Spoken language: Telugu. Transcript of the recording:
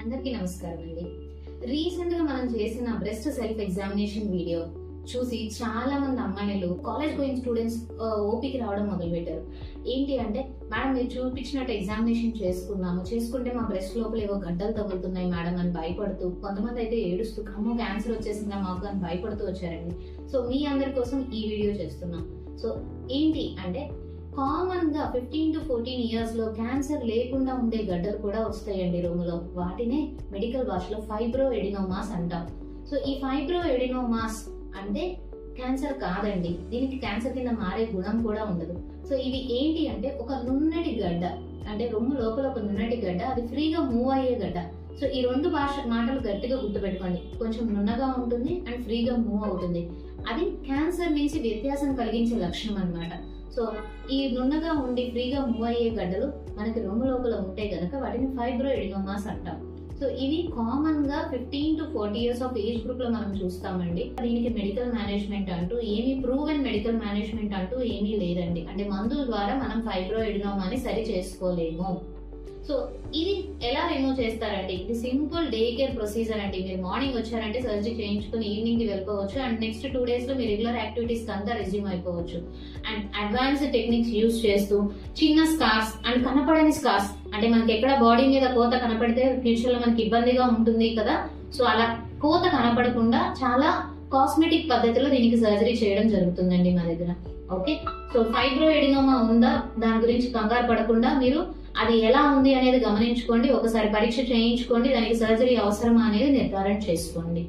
అందరికీ నమస్కారం అండి. రీసెంట్ గా మనం చేసిన బ్రెస్ట్ సెల్ఫ్ ఎగ్జామినేషన్ వీడియో చూసి చాలా మంది అమ్మాయిలు కాలేజ్ గోయింగ్ స్టూడెంట్స్ ఓపీకి రావడం మొదలు పెట్టారు. ఏంటి అంటే, మేడం మీరు చూపించినట్టు ఎగ్జామినేషన్ చేసుకుంటే మా బ్రెస్ట్ లోపల ఏవో గడ్డలు తగులుతున్నాయి మేడం అని భయపడుతూ, కొంతమంది అయితే ఏడుస్తూ అమ్మో క్యాన్సర్ వచ్చేసిందా మాకు అని భయపడుతూ వచ్చారండి. సో మీ అందరి కోసం ఈ వీడియో చేస్తున్నాం. సో ఏంటి అంటే, కామన్ గా 15 to 14 ఇయర్స్ లో క్యాన్సర్ లేకుండా ఉండే గడ్డలు కూడా వస్తాయండి రొమ్ములో. వాటినే మెడికల్ భాషలో ఫైబ్రో ఎడినోమాస్ అంటాం. సో ఈ ఫైబ్రో ఎడినోమాస్ అంటే క్యాన్సర్ కాదండి, దీనికి క్యాన్సర్ కింద మారే గుణం కూడా ఉండదు. సో ఇవి ఏంటి అంటే, ఒక నున్నటి గడ్డ, అంటే రొమ్ము లోపల ఒక నున్నటి గడ్డ, అది ఫ్రీగా మూవ్ అయ్యే గడ్డ. సో ఈ రెండు మాటలు గట్టిగా గుర్తుపెట్టుకోండి. కొంచెం నున్నగా ఉంటుంది అండ్ ఫ్రీగా మూవ్ అవుతుంది. అది క్యాన్సర్ నుంచి వ్యత్యాసం కలిగించే లక్షణం అన్నమాట. సో ఈ నున్నగా ఉండి ఫ్రీగా మూవ్ అయ్యే గడ్డలు మనకి రొమ్ము లోపల ఉంటే గనక వాటిని ఫైబ్రో ఎడినోమాస్ అంటాం. సో ఇవి కామన్ గా 15 to 40 years of age group లో మనం చూస్తామండి. దీనికి మెడికల్ మేనేజ్మెంట్ అంటూ ఏమీ ప్రూవెన్ మెడికల్ మేనేజ్మెంట్ అంటూ ఏమీ లేదండి. అంటే మందుల ద్వారా మనం ఫైబ్రో ఎడినోమాని సరి చేసుకోలేము. సో ఇది ఎలా రిమూవ్ చేస్తారండి? ఇది సింపుల్ డే కేర్ ప్రొసీజర్ అండి. మీరు మార్నింగ్ వచ్చారంటే సర్జరీ చేయించుకుని ఈవినింగ్ కి వెళ్ళిపోవచ్చు అండ్ నెక్స్ట్ 2 days లో మీ రెగ్యులర్ యాక్టివిటీస్ అంతా రెజ్యూమ్ అయిపోవచ్చు. అండ్ అడ్వాన్స్డ్ టెక్నిక్స్ యూజ్ చేస్తూ చిన్న స్కార్స్ అండ్ కనపడని స్కార్స్, అంటే మనకి ఎక్కడ బాడీ మీద కోత కనపడితే ఫ్యూచర్ లో మనకి ఇబ్బందిగా ఉంటుంది కదా, సో అలా కోత కనపడకుండా చాలా కాస్మెటిక్ పద్ధతిలో దీనికి సర్జరీ చేయడం జరుగుతుందండి మా దగ్గర. ఓకే, సో ఫైబ్రో ఎడినోమా ఉందా దాని గురించి కంగారు పడకుండా మీరు అది ఎలా ఉంది అనేది గమనించుకోండి, ఒకసారి పరీక్ష చేయించుకోండి, దానికి సర్జరీ అవసరమా అనేది నిర్ధారణ చేసుకోండి.